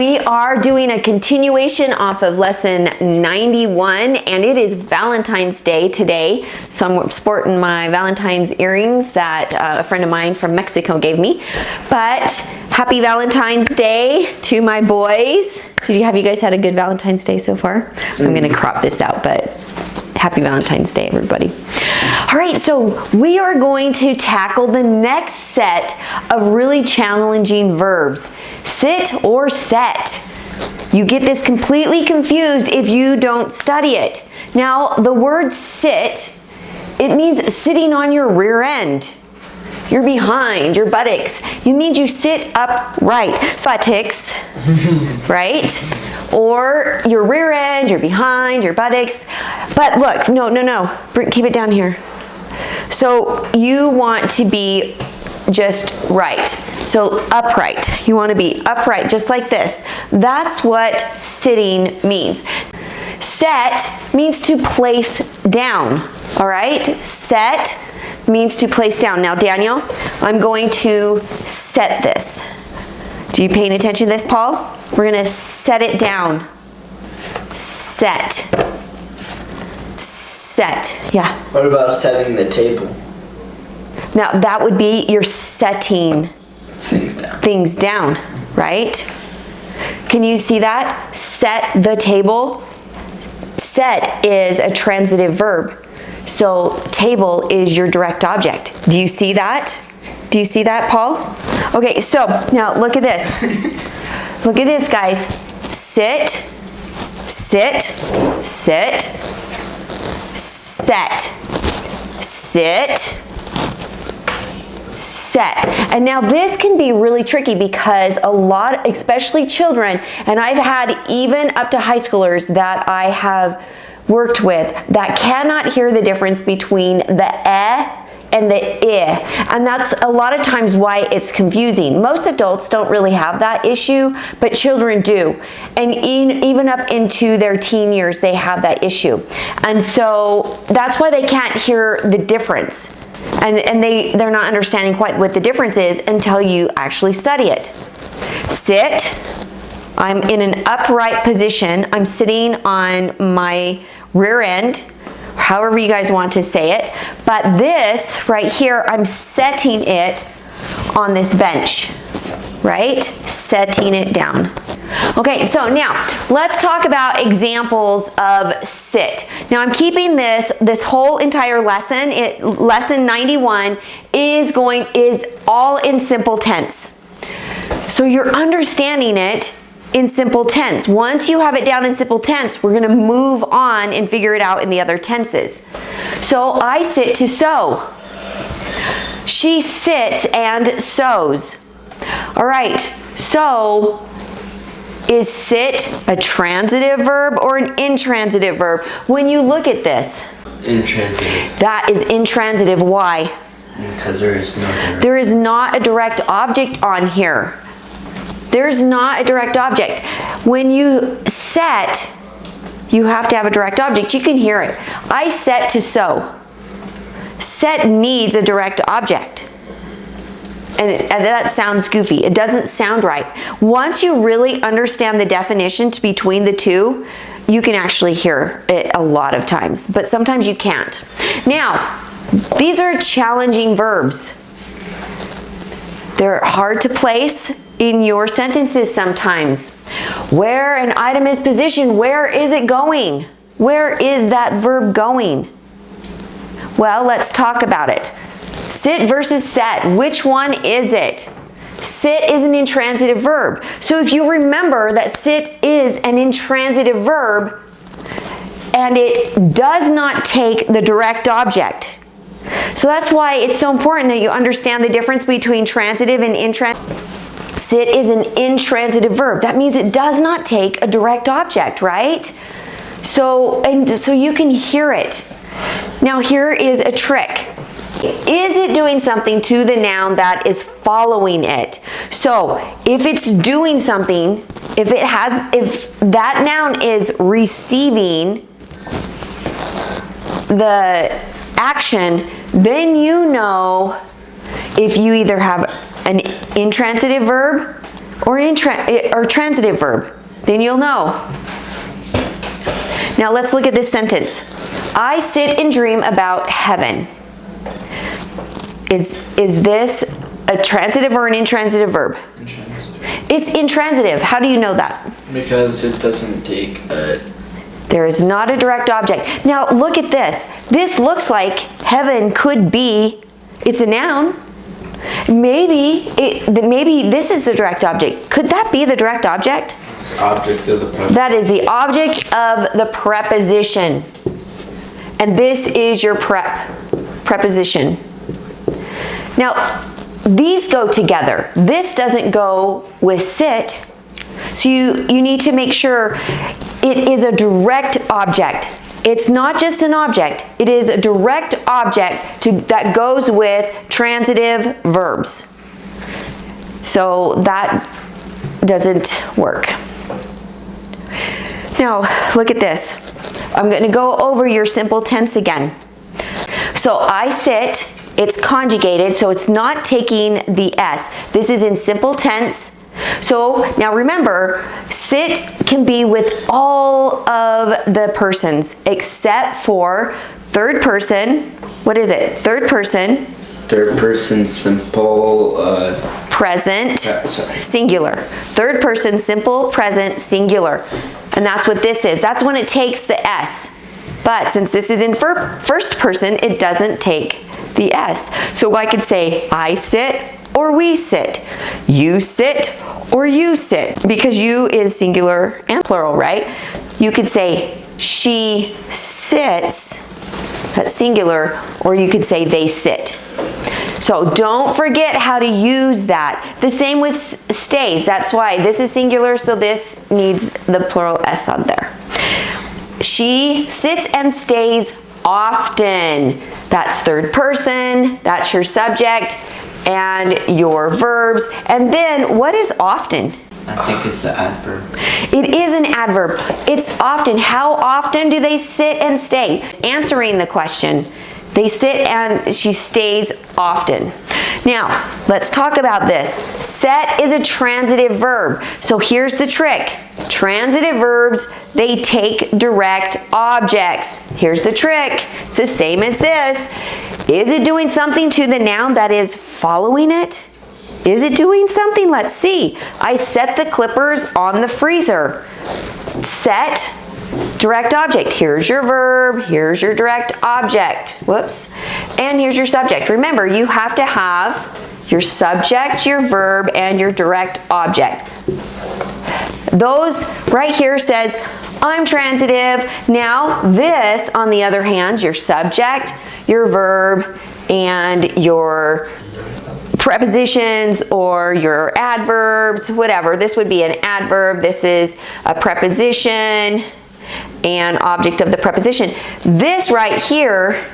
We are doing a continuation off of lesson 91, and it is Valentine's Day today. So I'm sporting my Valentine's earrings that a friend of mine from Mexico gave me. But happy Valentine's Day to my boys. Have you guys had a good Valentine's Day so far? I'm going to crop this out, but happy Valentine's Day, everybody. All right, so we are going to tackle the next set of really challenging verbs. Sit or set. You get this completely confused if you don't study it. Now, the word sit, it means sitting on your rear end. You're behind, your buttocks. It means you sit upright. Suffix, right? Or your rear end, your behind, your buttocks. But look, no. Keep it down here. So you want to be just right. So upright. You want to be upright, just like this. That's what sitting means. Set means to place down. All right? Set means to place down. Now, Daniel, I'm going to set this. Do you paying attention to this, Paul? We're going to set it down. Set. Set. Yeah. What about setting the table? Now, that would be you're setting things down, right? Can you see that? Set the table. Set is a transitive verb. So table is your direct object. Do you see that? Do you see that, Paul? Okay, so now look at this. Look at this, guys. Sit, sit, sit, set, sit, set. And now this can be really tricky because a lot, especially children, and I've had even up to high schoolers that I have worked with that cannot hear the difference between the and the I. And that's a lot of times why it's confusing. Most adults don't really have that issue, but children do. And even up into their teen years, they have that issue. And so that's why they can't hear the difference. And they're not understanding quite what the difference is until you actually study it. Sit. I'm in an upright position. I'm sitting on my rear end, however you guys want to say it. But this right here, I'm setting it on this bench, right? Setting it down. Okay, so now let's talk about examples of sit. Now I'm keeping this whole entire lesson, lesson 91 is all in simple tense. So you're understanding it in simple tense. Once you have it down in simple tense, we're going to move on and figure it out in the other tenses. So I sit to sew. She sits and sews. All right, so is sit a transitive verb or an intransitive verb? When you look at this, intransitive. That is intransitive. Why? Because there is not a direct object on here. There's not a direct object. When you set, you have to have a direct object. You can hear it. I set to sew. Set needs a direct object. And that sounds goofy. It doesn't sound right. Once you really understand the definition between the two, you can actually hear it a lot of times, but sometimes you can't. Now, these are challenging verbs. They're hard to place in your sentences sometimes. Where an item is positioned, where is it going? Where is that verb going? Well, let's talk about it. Sit versus set, which one is it? Sit is an intransitive verb. So if you remember that sit is an intransitive verb and it does not take the direct object. So that's why it's so important that you understand the difference between transitive and intransitive. Sit is an intransitive verb. That means it does not take a direct object, right? So you can hear it. Now here is a trick. Is it doing something to the noun that is following it? So if it's doing something, if that noun is receiving the action, then you know if you either have an intransitive verb or transitive verb? Then you'll know. Now let's look at this sentence. I sit and dream about heaven. Is this a transitive or an intransitive verb? Intransitive. It's intransitive. How do you know that? Because it doesn't take a... There is not a direct object. Now look at this. This looks like heaven could be, it's a noun. Maybe this is the direct object. Could that be the direct object? It's the object of the preposition. That is the object of the preposition. And this is your preposition. Now, these go together. This doesn't go with sit. So you need to make sure it is a direct object. It's not just an object. It is a direct object that goes with transitive verbs. So that doesn't work. Now, look at this. I'm going to go over your simple tense again. So I sit, it's conjugated, so it's not taking the S. This is in simple tense. So now remember, sit can be with all of the persons except for third person. What is it? Third person. Third person simple present singular. Third person simple present singular. And that's what this is. That's when it takes the S. But since this is in first person, it doesn't take the S. So I could say I sit or we sit. You sit or you sit. Because you is singular and plural, right? You could say she sits, that's singular, or you could say they sit. So don't forget how to use that. The same with stays. That's why this is singular, so this needs the plural S on there. She sits and stays often. That's third person, that's your subject, and your verbs. And then what is often? I think it's the adverb. It is an adverb. It's often. How often do they sit and stay? Answering the question. They sit and she stays often. Now, let's talk about this. Set is a transitive verb. So here's the trick. Transitive verbs, they take direct objects. Here's the trick. It's the same as this. Is it doing something to the noun that is following it? Is it doing something? Let's see. I set the clippers on the freezer. Set, direct object. Here's your verb, here's your direct object. Whoops. And here's your subject. Remember, you have to have your subject, your verb, and your direct object. Those right here says, I'm transitive. Now this, on the other hand, your subject, your verb, and your prepositions or your adverbs, whatever. This would be an adverb. This is a preposition and object of the preposition. This right here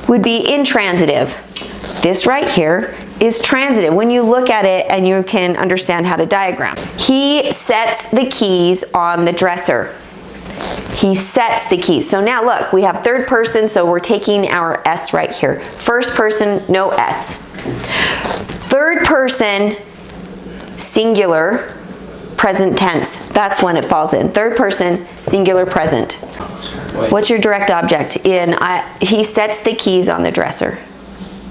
would be intransitive. This right here is transitive when you look at it and you can understand how to diagram. He sets the keys on the dresser. He sets the keys. So now look, we have third person, so we're taking our S right here. First person, no S. Third person, singular, present tense. That's when it falls in. Third person, singular, present. Wait. What's your direct object in he sets the keys on the dresser?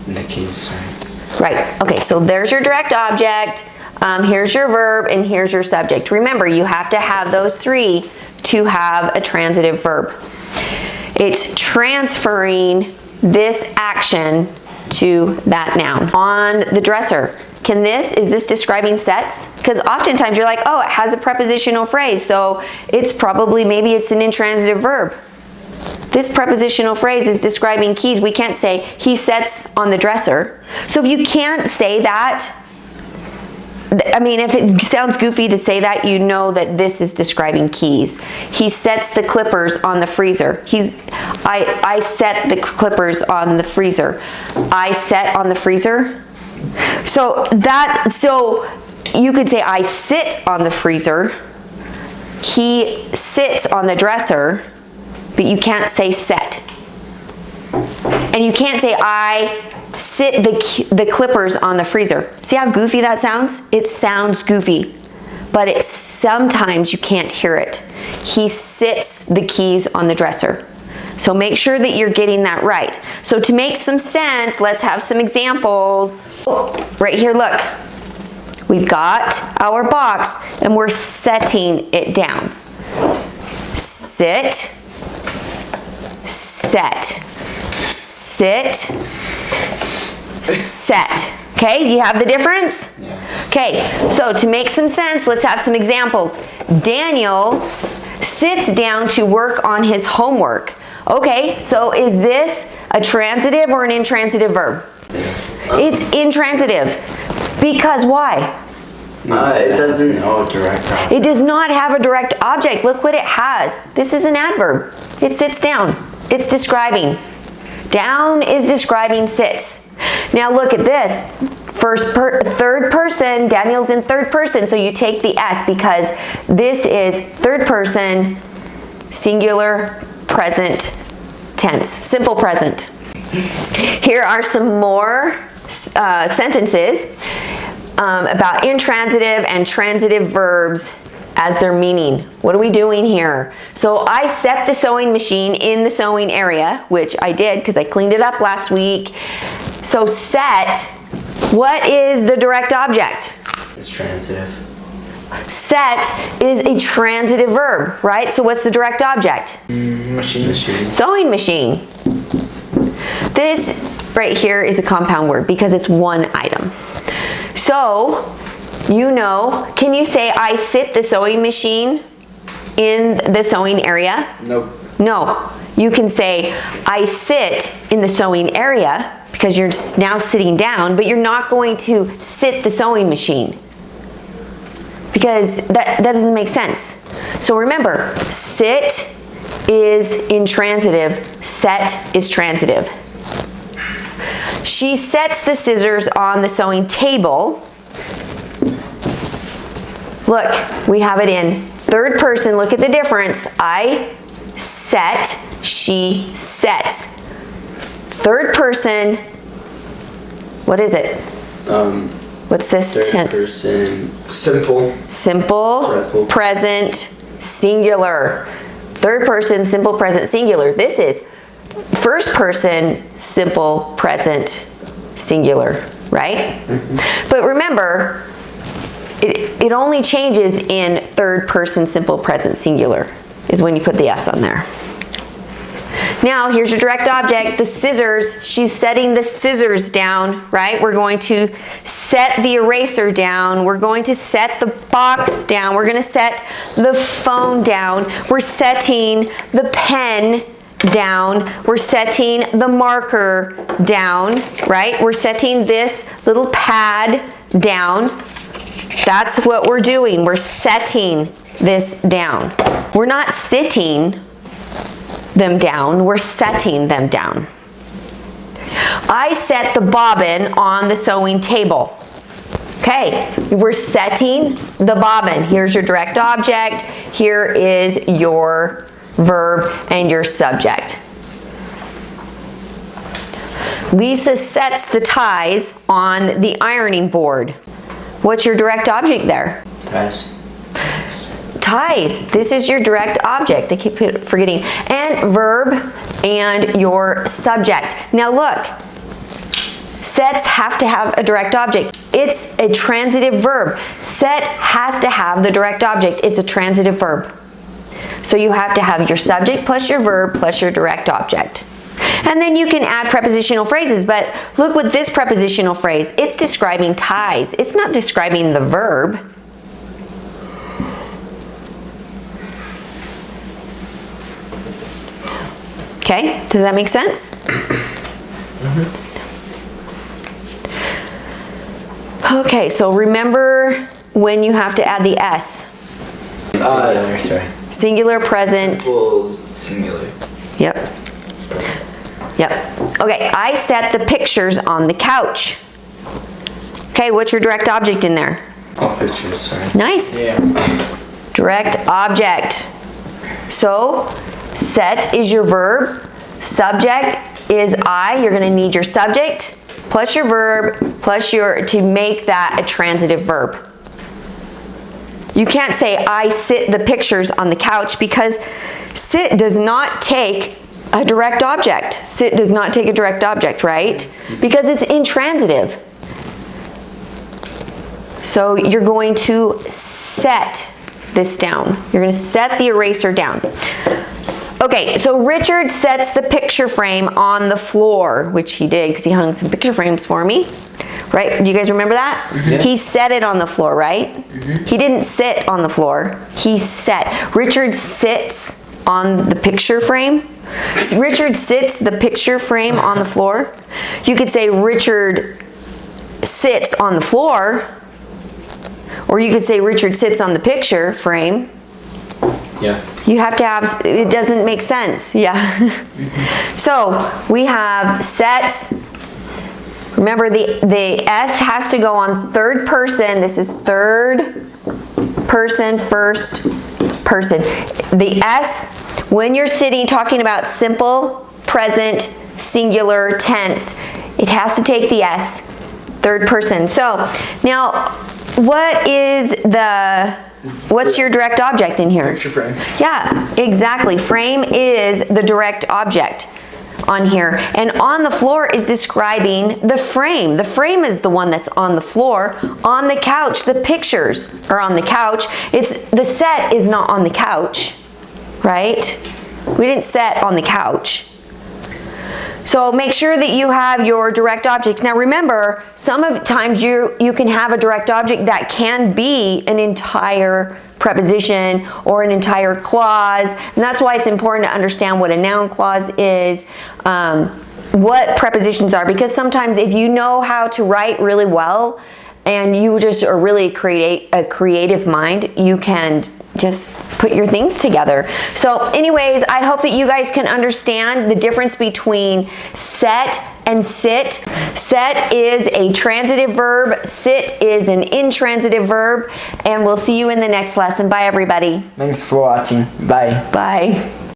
The keys, sorry. Right. Okay, so there's your direct object. Here's your verb, and here's your subject. Remember, you have to have those three to have a transitive verb. It's transferring this action to that noun. On the dresser, is this describing sets? Because oftentimes you're like, oh, it has a prepositional phrase, so it's probably, maybe it's an intransitive verb. This prepositional phrase is describing keys. We can't say, he sets on the dresser. So if you can't say that, I mean, if it sounds goofy to say that, you know that this is describing keys. He sets the clippers on the freezer. I set the clippers on the freezer. I set on the freezer. So you could say I sit on the freezer. He sits on the dresser, but you can't say set. And you can't say I sit the clippers on the freezer. See how goofy that sounds? It sounds goofy. but sometimes you can't hear it. He sits the keys on the dresser. So make sure that you're getting that right. So to make some sense, let's have some examples. Right here, look. We've got our box and we're setting it down. Sit, set, sit, set. Okay, you have the difference? Yes. Okay, so to make some sense, let's have some examples. Daniel sits down to work on his homework. Okay, so is this a transitive or an intransitive verb? It's intransitive. Because why? It doesn't know direct object. It does not have a direct object. Look what it has. This is an adverb. It sits down. It's describing. Down is describing sits. Now look at this. Third person, Daniel's in third person, so you take the S because this is third person, singular, present tense, simple present. Here are some more sentences about intransitive and transitive verbs as their meaning. What are we doing here? So I set the sewing machine in the sewing area, which I did because I cleaned it up last week. So set, what is the direct object? It's transitive. Set is a transitive verb, right? So what's the direct object? Machine. Sewing machine. This right here is a compound word because it's one item. So, you know, can you say I sit the sewing machine in the sewing area? Nope. No. You can say I sit in the sewing area because you're now sitting down, but you're not going to sit the sewing machine because that doesn't make sense. So remember, sit is intransitive, set is transitive. She sets the scissors on the sewing table. Look, we have it in third person. Look at the difference. I set, she sets. Third person, what is it? What's this Third tense? person. Simple. Simple, present, singular. Third person, simple, present, singular. This is first person, simple, present, singular, right? Mm-hmm. But remember, it only changes in third person, simple, present, singular is when you put the S on there. Now, here's your direct object, the scissors. She's setting the scissors down, right? We're going to set the eraser down. We're going to set the box down. We're going to set the phone down. We're setting the pen down. We're setting the marker down, right? We're setting this little pad down. That's what we're doing. We're setting this down. We're not sitting them down, we're setting them down. I set the bobbin on the sewing table. Okay, we're setting the bobbin. Here's your direct object. Here is your verb and your subject. Lisa sets the ties on the ironing board. What's your direct object there? Ties. Ties. This is your direct object. I keep forgetting. And verb and your subject. Now look, sets have to have a direct object. It's a transitive verb. Set has to have the direct object. It's a transitive verb. So you have to have your subject plus your verb plus your direct object. And then you can add prepositional phrases, but look with this prepositional phrase. It's describing ties. It's not describing the verb. Okay, does that make sense? Okay, so remember when you have to add the S. Singular, sorry. Singular, present. Singular. Yep. Yep. Okay, I set the pictures on the couch. Okay, what's your direct object in there? Oh, pictures, sorry. Nice. Yeah. Direct object. So, set is your verb. Subject is I. You're going to need your subject plus your verb plus your, to make that a transitive verb. You can't say, I sit the pictures on the couch, because sit does not take a direct object. Sit does not take a direct object, right? Because it's intransitive. So you're going to set this down. You're going to set the eraser down. Okay, so Richard sets the picture frame on the floor, which he did because he hung some picture frames for me. Right? Do you guys remember that? Yeah. He set it on the floor, right? He didn't sit on the floor. He set. Richard sits on the picture frame. Richard sits the picture frame on the floor. You could say Richard sits on the floor, or you could say Richard sits on the picture frame. Yeah. You have to have, it doesn't make sense. Yeah. So we have sets. Remember, the S has to go on third person. This is third person, first person. The S, when you're sitting talking about simple, present, singular, tense, it has to take the S, third person. So now, what's your direct object in here? Picture frame. Yeah, exactly. Frame is the direct object on here, and on the floor is describing the frame. The frame is the one that's on the floor. On the couch, the pictures are on the couch. The set is not on the couch, right? We didn't set on the couch. So make sure that you have your direct objects. Now remember, sometimes you can have a direct object that can be an entire preposition or an entire clause, and that's why it's important to understand what a noun clause is, what prepositions are, because sometimes if you know how to write really well and you just are really a creative mind, you can just put your things together. So anyways, I hope that you guys can understand the difference between set and sit. Set is a transitive verb, sit is an intransitive verb, and we'll see you in the next lesson. Bye everybody. Thanks for watching. Bye. Bye.